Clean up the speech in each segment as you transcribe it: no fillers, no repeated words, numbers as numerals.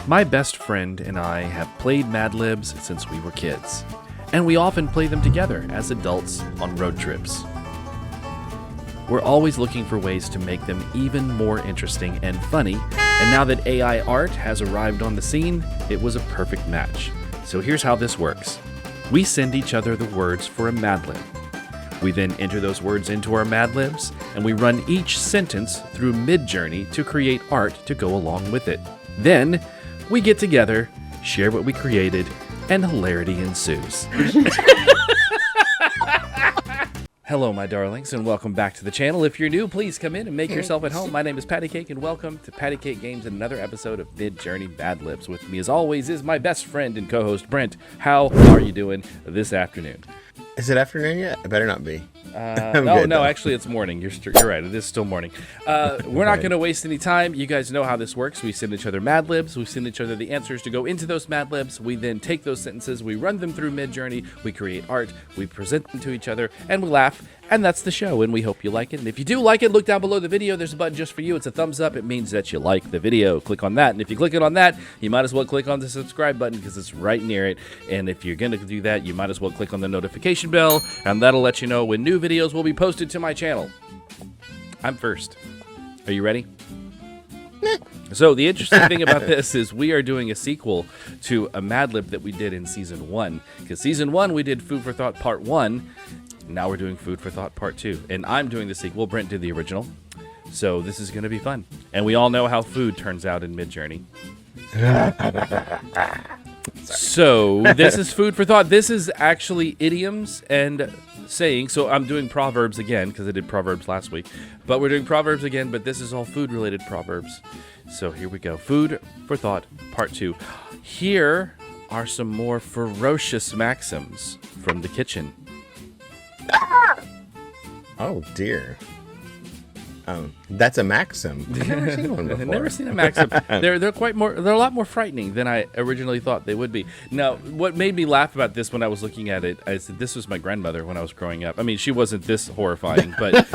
My best friend and I have played Madlibs since we were kids, and we often play them together as adults on road trips. We're always looking for ways to make them even more interesting and funny, and now that AI art has arrived on the scene, it was a perfect match. So here's how this works. We send each other the words for a Madlib. We then enter those words into our Madlibs, and we run each sentence through MidJourney to create art to go along with it. Then, we get together, share what we created, and hilarity ensues. Hello, my darlings, and welcome back to the channel. If you're new, please come in and make yourself at home. My name is Paddy Cake, and welcome to Paddy Cake Games and another episode of MidJourney Madlibs. With me, as always, is my best friend and co-host, Brent. How are you doing this afternoon? Is it afternoon yet? It better not be. No, actually, it's morning. You're right. It is still morning. We're not going to waste any time. You guys know how this works. We send each other Madlibs. We send each other the answers to go into those Madlibs. We then take those sentences. We run them through MidJourney. We create art. We present them to each other, and we laugh. And that's the show, and we hope you like it. And if you do like it, look down below the video. There's a button just for you. It's a thumbs up. It means that you like the video. Click on that. And if you click it on that, you might as well click on the subscribe button because it's right near it. And if you're going to do that, you might as well click on the notification bell, and that'll let you know when new videos will be posted to my channel. I'm first. Are you ready? So the interesting thing about this is we are doing a sequel to a Madlib that we did in Season 1. Because Season 1, we did Food for Thought Part 1. Now we're doing Food for Thought Part 2. And I'm doing the sequel. Brent did the original. So this is going to be fun. And we all know how food turns out in MidJourney. So this is Food for Thought. This is actually idioms and sayings. So I'm doing Proverbs again because I did Proverbs last week. But we're doing Proverbs again, but this is all food-related Proverbs. So here we go. Food for Thought Part 2. Here are some more ferocious maxims from the kitchen. Oh dear. That's a maxim. I've never seen one before. I've never seen a maxim. They're a lot more frightening than I originally thought they would be. Now, what made me laugh about this when I was looking at it, I said this was my grandmother when I was growing up. I mean, she wasn't this horrifying, but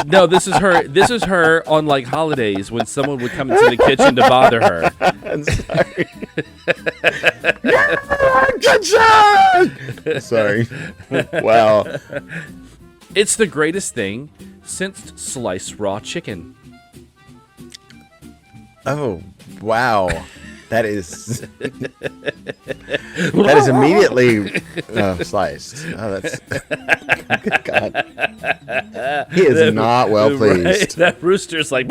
no, this is her. This is her on like holidays when someone would come into the kitchen to bother her. I'm sorry. Sorry. Wow. It's the greatest thing since sliced raw chicken. Oh, wow. That is immediately sliced. Oh, that's good God. He is not well pleased. Right? That rooster's like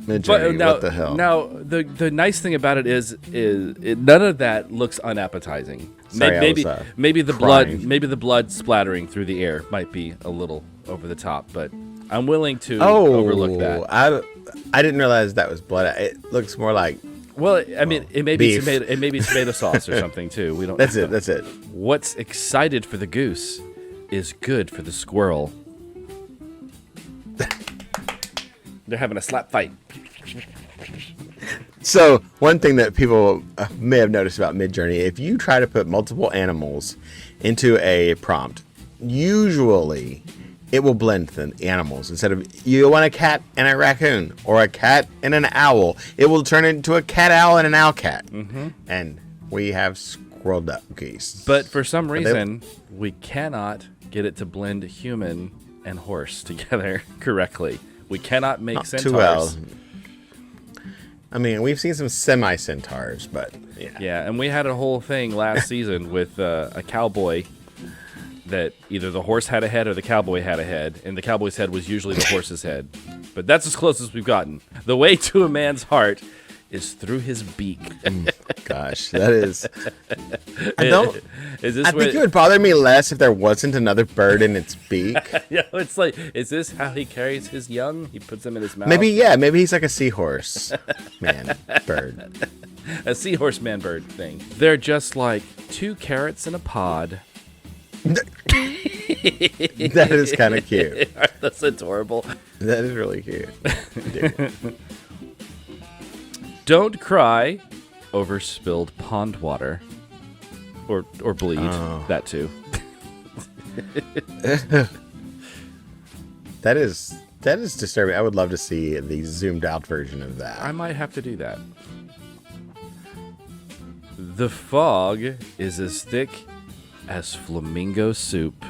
MidJourney, what the hell? Now, the nice thing about it is none of that looks unappetizing. Sorry, maybe the crying. blood splattering through the air might be a little over the top, but I'm willing to Oh, overlook that. I didn't realize that was blood. It looks more like. Well, I mean, it may be beef. tomato sauce or something too. We don't. That's it. That's it. What's excited for the goose is good for the squirrel. They're having a slap fight. So one thing that people may have noticed about MidJourney, if you try to put multiple animals into a prompt, usually it will blend the animals. Instead of you want a cat and a raccoon or a cat and an owl, it will turn into a cat owl and an owl cat. Mm-hmm. And we have squirrel duck geese. But for some reason, we cannot get it to blend human and horse together correctly. We cannot make centaurs. Too well. I mean, we've seen some semi-centaurs, but yeah. Yeah, and we had a whole thing last season with a cowboy that either the horse had a head or the cowboy had a head, and the cowboy's head was usually the horse's head. But that's as close as we've gotten. The way to a man's heart is through his beak. Gosh, that is. I think it would bother me less if there wasn't another bird in its beak. Yeah, it's like, is this how he carries his young? He puts them in his mouth. Maybe he's like a seahorse man bird. A seahorse man bird thing. They're just like 2 carrots in a pod. That is kind of cute. That's adorable. That is really cute. Don't cry over spilled pond water. Or bleed. Oh. That too. That is disturbing. I would love to see the zoomed out version of that. I might have to do that. The fog is as thick as flamingo soup.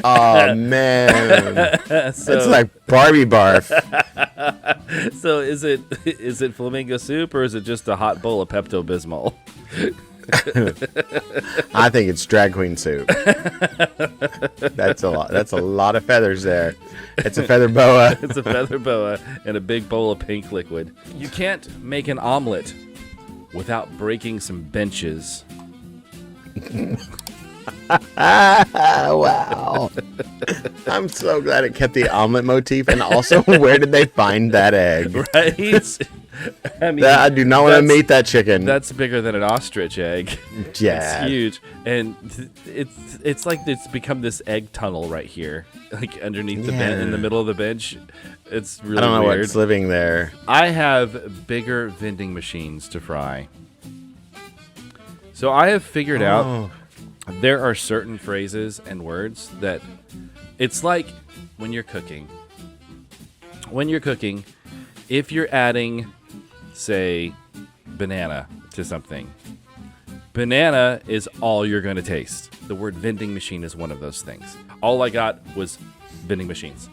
Oh man, it's like Barbie barf. So is it flamingo soup or is it just a hot bowl of Pepto-Bismol? I think it's drag queen soup. That's a lot. That's a lot of feathers there. It's a feather boa. It's a feather boa and a big bowl of pink liquid. You can't make an omelet without breaking some benches. Wow. I'm so glad it kept the omelet motif. And also, where did they find that egg? Right? I mean, I do not want to meet that chicken. That's bigger than an ostrich egg. Yeah. It's huge. And it's like it's become this egg tunnel right here. Like underneath the bench, in the middle of the bench. It's really weird. I don't know what's living there. I have bigger vending machines to fry. So I have figured out there are certain phrases and words that it's like when you're cooking. When you're cooking, if you're adding, say, banana to something, banana is all you're going to taste. The word vending machine is one of those things. All I got was vending machines.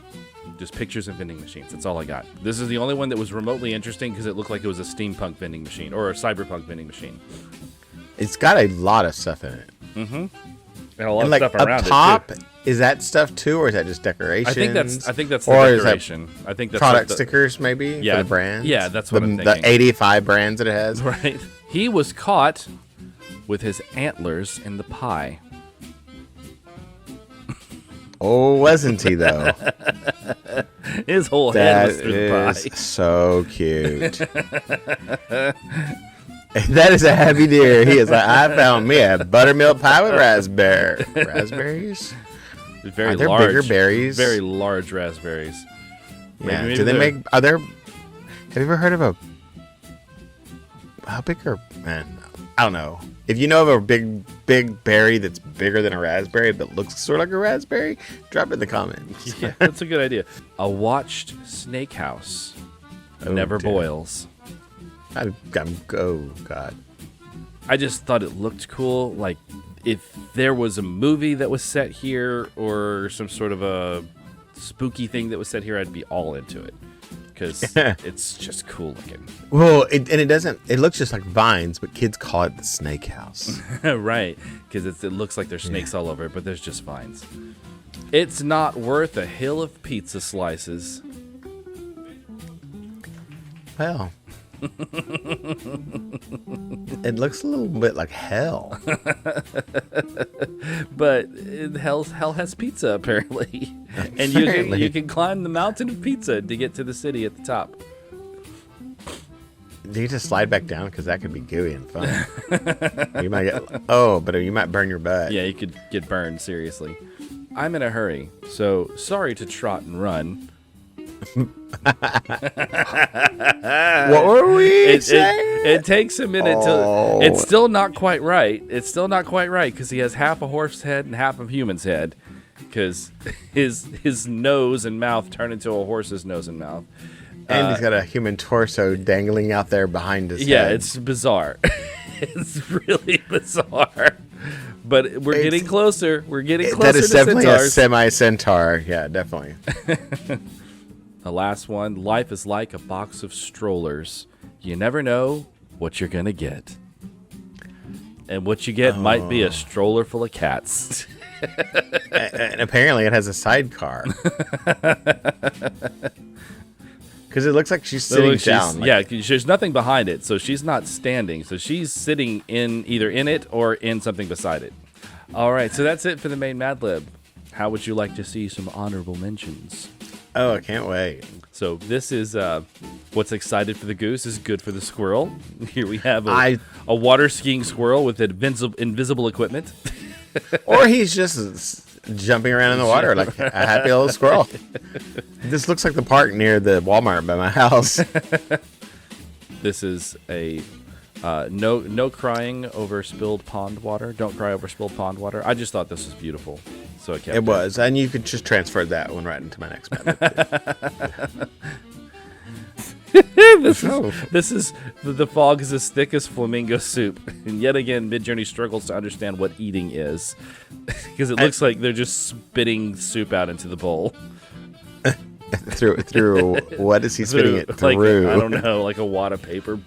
Just pictures of vending machines. That's all I got. This is the only one that was remotely interesting because it looked like it was a steampunk vending machine or a cyberpunk vending machine. It's got a lot of stuff in it. Mm-hmm. And a lot and of stuff around up top, it too. Is that stuff too, or is that just decorations? I think that's the decoration. I think that's product stickers, maybe. Yeah, for the brands. Yeah, that's what I'm thinking. The 85 brands that it has. Right. He was caught with his antlers in the pie. Oh, wasn't he though? His whole head was through the pie. That is so cute. That is a happy deer. He is like, I found me a buttermilk pie with raspberries. Very are there large, bigger berries? Very large raspberries. Yeah. Maybe Do they make? Are there? Have you ever heard of a? How big are man? I don't know. If you know of a big berry that's bigger than a raspberry but looks sort of like a raspberry, drop it in the comments. Yeah, that's a good idea. A watched snake house never boils. Oh God. I just thought it looked cool. Like if there was a movie that was set here or some sort of a spooky thing that was set here, I'd be all into it because it's just cool looking. Well, it looks just like vines, but kids call it the snake house. Right, because it looks like there's snakes all over it, but there's just vines. It's not worth a hill of pizza slices. Well, it looks a little bit like hell. But hell has pizza apparently, and you can climb the mountain of pizza to get to the city at the top. Do you just slide back down because that could be gooey and fun? You might but you might burn your butt. Yeah, you could get burned seriously. I'm in a hurry, so sorry to trot and run. What were we saying? It takes a minute to. It's still not quite right. It's still not quite right because he has half a horse head and half a human's head. Because his nose and mouth turn into a horse's nose and mouth. And he's got a human torso dangling out there behind his head. Yeah, it's bizarre. It's really bizarre. But we're getting closer. We're getting closer to centaurs. That is definitely a semi-centaur. Yeah, definitely. The last one, life is like a box of strollers. You never know what you're going to get. And what you get might be a stroller full of cats. And apparently it has a sidecar. Because it looks like she's sitting down. Yeah, there's nothing behind it, so she's not standing. So she's sitting either in it or in something beside it. All right, so that's it for the main Madlib. How would you like to see some honorable mentions? Oh, I can't wait. So this is what's excited for the goose is good for the squirrel. Here we have a water skiing squirrel with invisible equipment. Or he's just jumping around in the water like a happy little squirrel. This looks like the park near the Walmart by my house. This is a No crying over spilled pond water. Don't cry over spilled pond water. I just thought this was beautiful, so I kept It was, and you could just transfer that one right into my next Madlib. This is the fog is as thick as flamingo soup, and yet again, MidJourney struggles to understand what eating is, because it looks like they're just spitting soup out into the bowl. through what is he spitting it through? I don't know, like a wad of paper.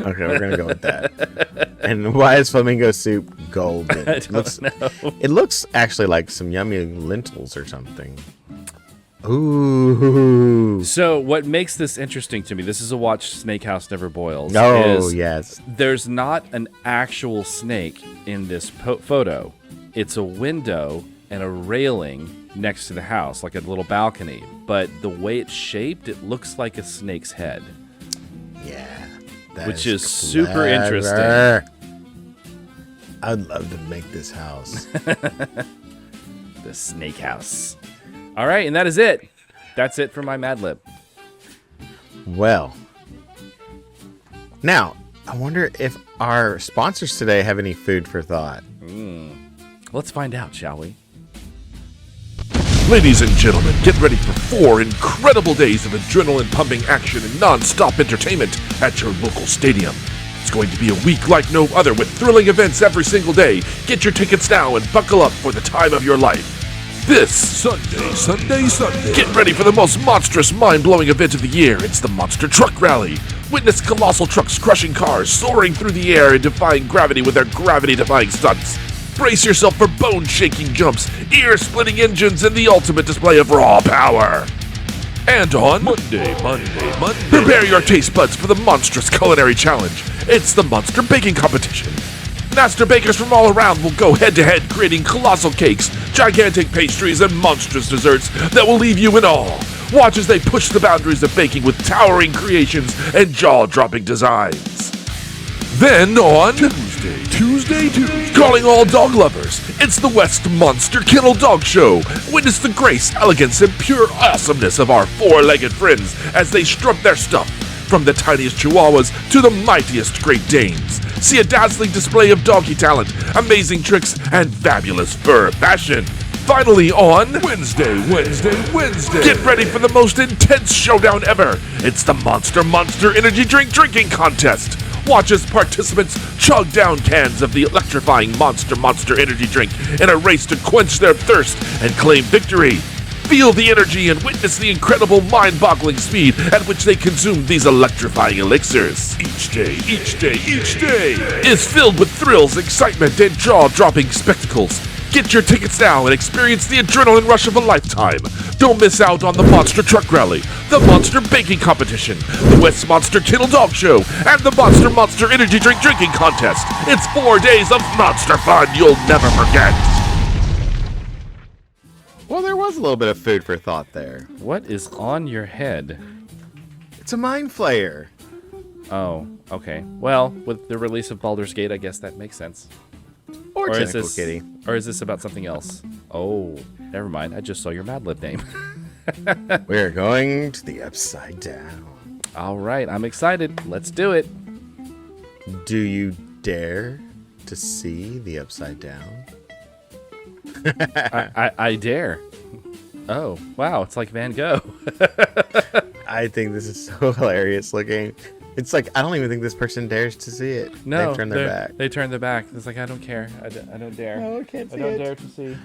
Okay, we're gonna go with that. And why is flamingo soup golden? I don't know. It looks actually like some yummy lentils or something. Ooh. So what makes this interesting to me, this is a watch Snake House Never Boils. Oh, yes. There's not an actual snake in this photo. It's a window and a railing next to the house, like a little balcony. But the way it's shaped, it looks like a snake's head. Yeah. Which is super interesting. I'd love to make this house. The Snake House. All right, and that is it. That's it for my Madlib. Well, now, I wonder if our sponsors today have any food for thought. Let's find out, shall we? Ladies and gentlemen, get ready for 4 incredible days of adrenaline-pumping action and non-stop entertainment at your local stadium. It's going to be a week like no other with thrilling events every single day. Get your tickets now and buckle up for the time of your life. This Sunday. Get ready for the most monstrous, mind-blowing event of the year. It's the Monster Truck Rally. Witness colossal trucks crushing cars, soaring through the air and defying gravity with their gravity-defying stunts. Brace yourself for bone-shaking jumps, ear-splitting engines, and the ultimate display of raw power. And on Monday, prepare your taste buds for the monstrous culinary challenge. It's the Monster Baking Competition. Master bakers from all around will go head-to-head creating colossal cakes, gigantic pastries, and monstrous desserts that will leave you in awe. Watch as they push the boundaries of baking with towering creations and jaw-dropping designs. Then on Tuesday, calling all dog lovers, it's the West Monster Kennel Dog Show. Witness the grace, elegance, and pure awesomeness of our 4-legged friends as they strut their stuff. From the tiniest chihuahuas to the mightiest Great Danes. See a dazzling display of doggy talent, amazing tricks, and fabulous fur fashion. Finally on Wednesday. Get ready for the most intense showdown ever. It's the Monster Energy Drink Drinking Contest. Watch as participants chug down cans of the electrifying Monster Energy Drink in a race to quench their thirst and claim victory. Feel the energy and witness the incredible mind-boggling speed at which they consume these electrifying elixirs. Each day is filled with thrills, excitement, and jaw-dropping spectacles. Get your tickets now and experience the adrenaline rush of a lifetime. Don't miss out on the Monster Truck Rally, the Monster Baking Competition, the West Monster Kennel Dog Show, and the Monster Energy Drink Drinking Contest. It's 4 days of monster fun you'll never forget. Well, there was a little bit of food for thought there. What is on your head? It's a mind flayer. Oh, okay. Well, with the release of Baldur's Gate, I guess that makes sense. Or Tentacle Kitty. Or is this about something else? Oh, never mind. I just saw your Madlib name. We're going to the Upside Down. All right, I'm excited. Let's do it. Do you dare to see the Upside Down? I dare. Oh, wow. It's like Van Gogh. I think this is so hilarious looking. It's like, I don't even think this person dares to see it. No. They turn their back. They turn their back. It's like, I don't care. I don't dare. No, I can't see I don't it. dare to see.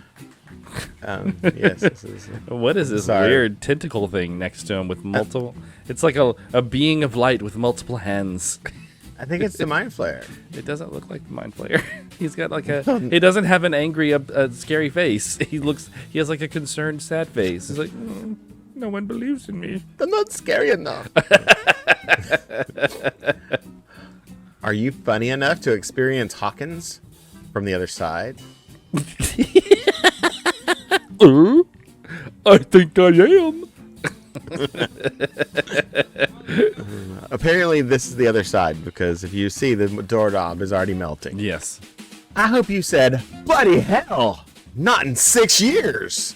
Yes. This is, What is this weird tentacle thing next to him with multiple... It's like a being of light with multiple hands. I think it's the Mind Flayer. It doesn't look like the Mind Flayer. He's got like a... He doesn't have an angry, scary face. He has like a concerned, sad face. He's like, no one believes in me. I'm not scary enough. Are you funny enough to experience Hawkins from the other side? I think I am. Apparently, this is the other side, because if you see, the doorknob is already melting. Yes. I hope you said, bloody hell, not in 6 years.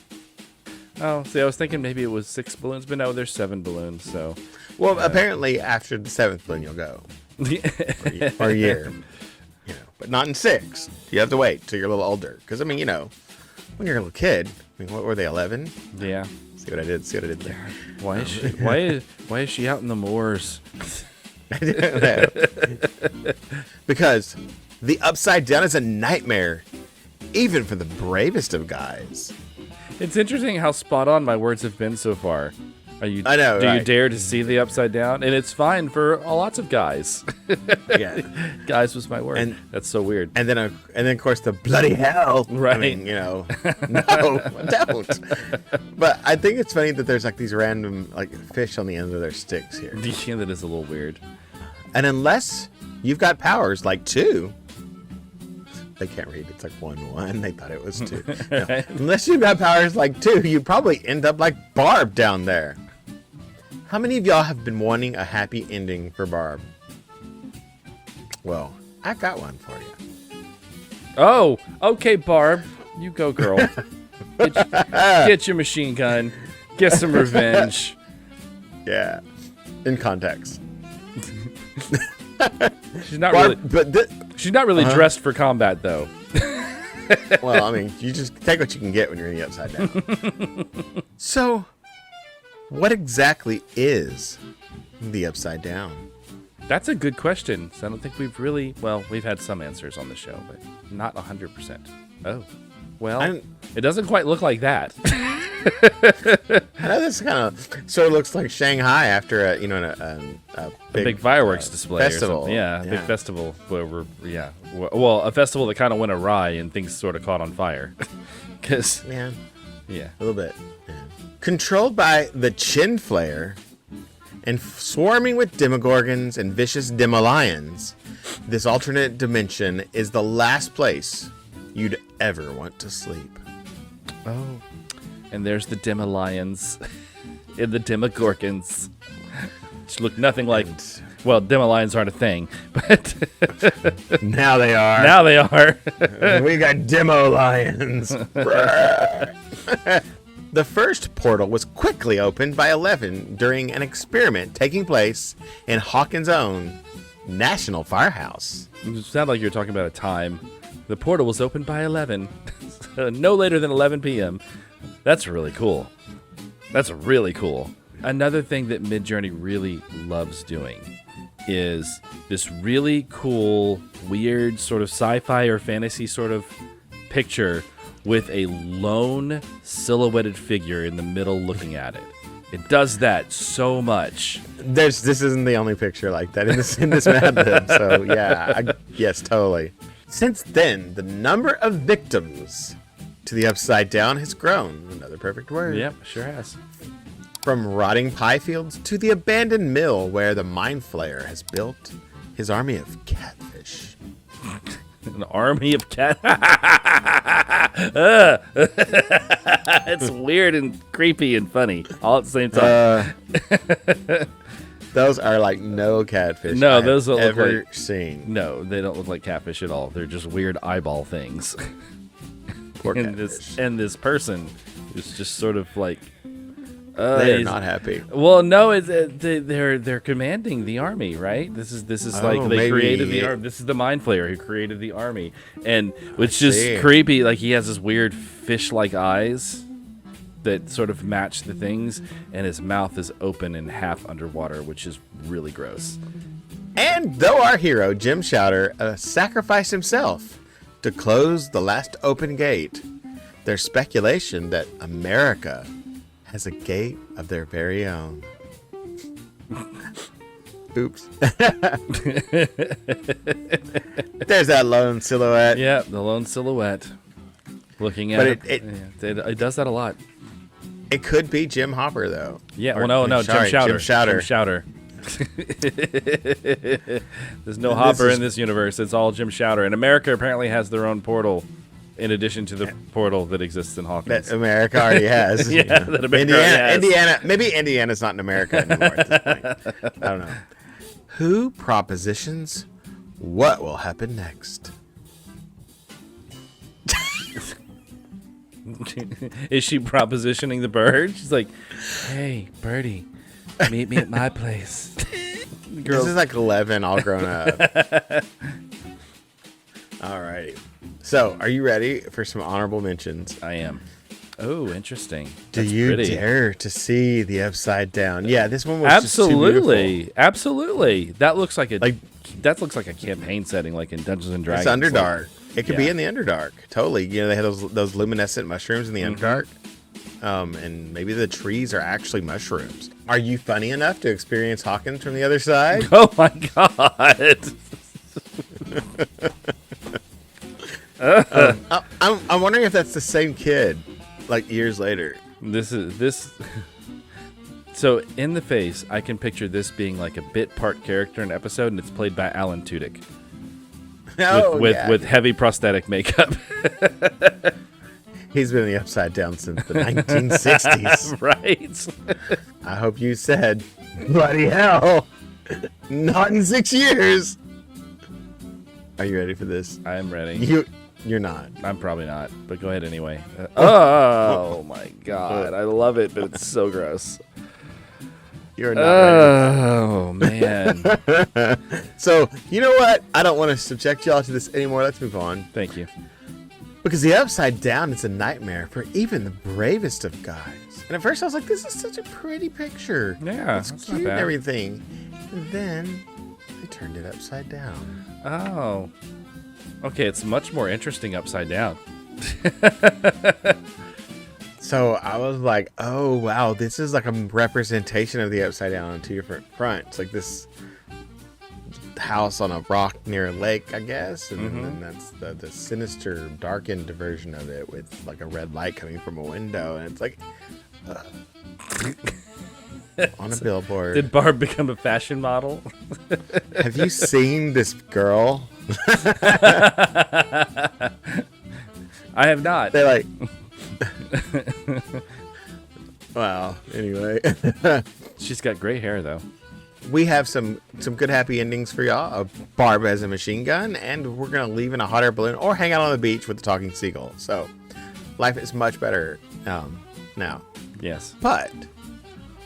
Oh, see, I was thinking maybe it was 6 balloons, but no, there's 7 balloons, so... Well, apparently, after the 7th balloon, you'll go. or a year. You know, but not in 6. You have to wait till you're a little older. Because I mean, you know, when you're a little kid, I mean, what were they, 11? Yeah. See what I did? See what I did there? Why is she? Why is she out in the moors? I don't know. Because the upside down is a nightmare, even for the bravest of guys. It's interesting how spot on my words have been so far. I know. Do right? you dare to see the upside down? And it's fine for lots of guys. Yeah. Guys was my word. And that's so weird. And then of course the bloody hell. Right. I mean, you know, no, don't. But I think it's funny that there's like these random like fish on the end of their sticks here. Yeah, that is a little weird. And unless you've got powers like 2, they can't read. It's like 1-1. They thought it was 2. No. Unless you've got powers like 2, you probably end up like Barb down there. How many of y'all have been wanting a happy ending for Barb? Well, I got one for you. Oh, okay, Barb. You go, girl. Get your machine gun. Get some revenge. Yeah. In context. She's not Barb, really. She's not really dressed for combat, though. Well, I mean, you just take what you can get when you're in the upside down. So, what exactly is the upside down? That's a good question. So I don't think we've really. Well, we've had some answers on the show, but not 100%. Oh, well, it doesn't quite look like that. I know this kind of sort of looks like Shanghai after a big fireworks display festival. Or something. Yeah, a big festival where well, a festival that kind of went awry and things sort of caught on fire. Cause yeah, a little bit. Yeah. Controlled by the Chin Flayer and swarming with demogorgons and vicious demolions, this alternate dimension is the last place you'd ever want to sleep. Oh. And there's the Demolions and the Demogorgons, which look nothing like. Well, Demolions aren't a thing, but now they are. Now they are. We got Demo Lions. The first portal was quickly opened by 11 during an experiment taking place in Hawkins' own National Firehouse. It sounded like you were talking about a time. The portal was opened by 11, no later than 11 p.m. That's really cool. That's really cool. Another thing that MidJourney really loves doing is this really cool, weird sort of sci-fi or fantasy sort of picture with a lone silhouetted figure in the middle looking at it. It does that so much. This isn't the only picture like that in this Madlib, so yeah, yes, totally. Since then, the number of victims to the upside down has grown. Another perfect word. Yep, sure has. From rotting pie fields to the abandoned mill where the mind flayer has built his army of catfish. An army of cat. It's weird and creepy and funny all at the same time. Those are like no catfish. No, those don't look ever like seen. No, they don't look like catfish at all. They're just weird eyeball things. Poor and catfish. this person is just sort of like. They're not happy. Well, no, they're commanding the army, right? This is like they created the army. This is the mind flayer who created the army, and it's just creepy. Like he has this weird fish-like eyes that sort of match the things, and his mouth is open and half underwater, which is really gross. And though our hero Jim Shouter sacrificed himself to close the last open gate, there's speculation that America has a gate of their very own. Oops. There's that lone silhouette. Yeah, the lone silhouette. Looking at it does that a lot. It could be Jim Hopper, though. Yeah, Or, well, no, sorry, Jim Shouter. Jim Shouter. There's no Hopper in this universe. It's all Jim Shouter. And America apparently has their own portal in addition to the portal that exists in Hawkins. That America already has. Yeah, that America already has. Indiana, maybe Indiana's not in America anymore at this point. I don't know. Who propositions what will happen next? Is she propositioning the bird? She's like, hey, birdie, meet me at my place. This is like 11 all grown up. All right. So, are you ready for some honorable mentions? I am. Oh, interesting. Do That's you pretty. dare to see the upside down? Yeah, this one was Absolutely. just too Absolutely. That looks like a campaign setting, like in Dungeons and Dragons. It's Underdark. It could be Yeah. in the Underdark. Totally. You know, they have those luminescent mushrooms in the Underdark. And maybe the trees are actually mushrooms. Are you funny enough to experience Hawkins from the other side? Oh my god. I'm wondering if that's the same kid, like years later. This. So in the face, I can picture this being like a bit part character in an episode, and it's played by Alan Tudyk with heavy prosthetic makeup. He's been in the Upside Down since the 1960s. Right. I hope you said, bloody hell, not in 6 years. Are you ready for this? I am ready. You're not. I'm probably not, but go ahead anyway. Oh my god, I love it, but it's so gross. You're not ready. Oh man. So, you know what? I don't want to subject y'all to this anymore. Let's move on. Thank you. Because the Upside Down is a nightmare for even the bravest of guys. And at first I was like, this is such a pretty picture. Yeah, it's that's cute not and bad. everything. And then they turned it upside down. Oh. Okay, it's much more interesting upside down. So I was like, oh, wow, this is like a representation of the Upside Down on two different fronts. Like this house on a rock near a lake, I guess. And then that's the sinister, darkened version of it with like a red light coming from a window. And it's like on a billboard. Did Barb become a fashion model? Have you seen this girl? I have not. They're like, well, anyway. She's got gray hair though. We have some good happy endings for y'all. Barb has a machine gun, and we're gonna leave in a hot air balloon or hang out on the beach with the talking seagull. So life is much better now. Yes. But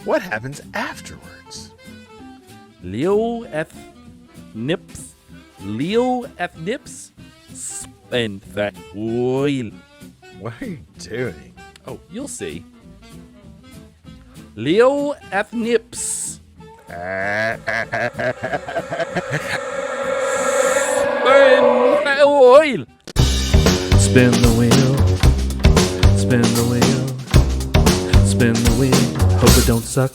what happens afterwards? Leo F. Nips. Spend that oil. What are you doing? Oh, you'll see. Leo F. Nips. Spend that oil. Spin the wheel. Spin the wheel. Spin the wheel. Hope it don't suck.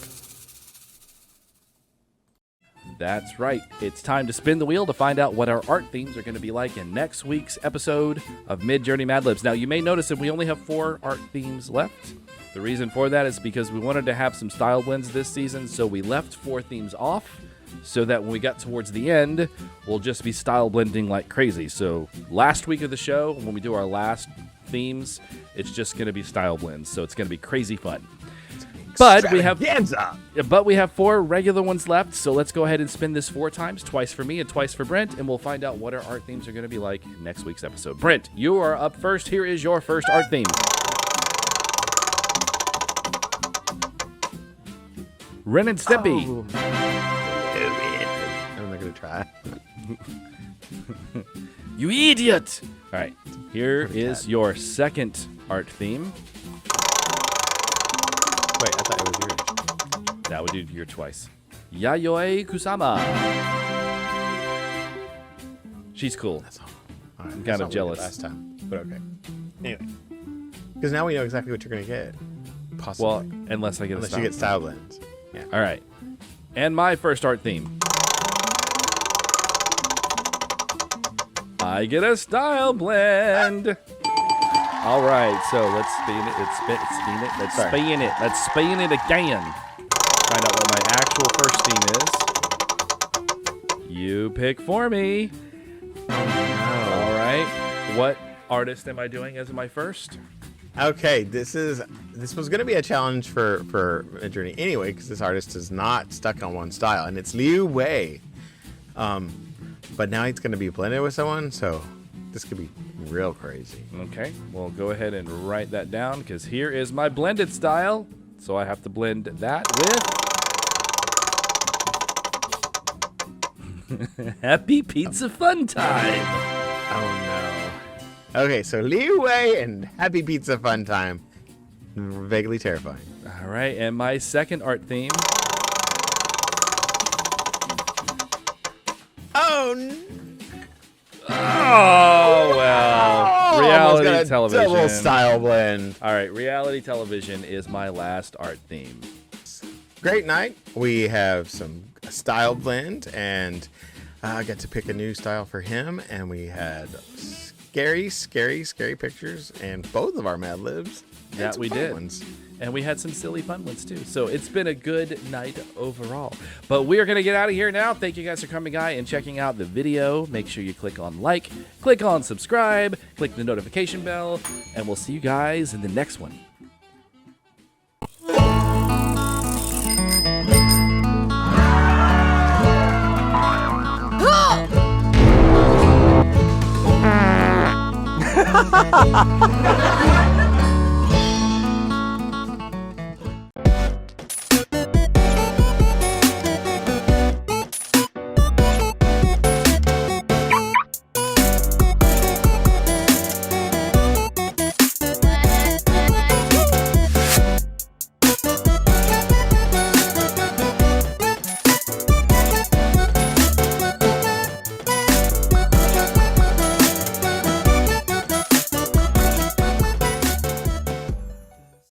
That's right. It's time to spin the wheel to find out what our art themes are going to be like in next week's episode of MidJourney Madlibs. Now, you may notice that we only have 4 art themes left. The reason for that is because we wanted to have some style blends this season, so we left 4 themes off so that when we got towards the end, we'll just be style blending like crazy. So last week of the show, when we do our last themes, it's just going to be style blends, so it's going to be crazy fun. But we have 4 regular ones left, so let's go ahead and spin this 4 times, twice for me and twice for Brent, and we'll find out what our art themes are going to be like next week's episode. Brent, you are up first. Here is your first art theme. Ren and Stimpy. Oh. I'm not gonna try. You idiot! All right, here is your second art theme. Wait, I thought it was yours. That would do your twice. Yayoi Kusama. She's cool. That's all. All right, I'm that's kind of not jealous. what we did last time, but okay. Anyway, because now we know exactly what you're gonna get. Possibly. Well, unless I get a unless style. you get style blends. Yeah. All right. And my first art theme. I get a style blend. All right, so let's spin it. Let's spin it. Let's spin it. Let's spin it again. Find out what my actual first theme is. You pick for me. All right. What artist am I doing as my first? Okay, this was gonna be a challenge for MidJourney anyway, because this artist is not stuck on one style, and it's Liu Wei. But now he's gonna be blended with someone, so this could be real crazy. Okay, well, go ahead and write that down, because here is my blended style. So I have to blend that with Happy pizza fun time. Oh no. Okay, so leeway and happy pizza fun time. Vaguely terrifying. All right, and my second art theme. Oh, Oh, well. Reality television. Double style blend. All right, reality television is my last art theme. Great night. We have some style blend, and I got to pick a new style for him, and we had scary pictures, and both of our Madlibs. Yeah, we did. Ones. And we had some silly fun ones too. So it's been a good night overall. But we are going to get out of here now. Thank you guys for coming by and checking out the video. Make sure you click on like, click on subscribe, click the notification bell, and we'll see you guys in the next one.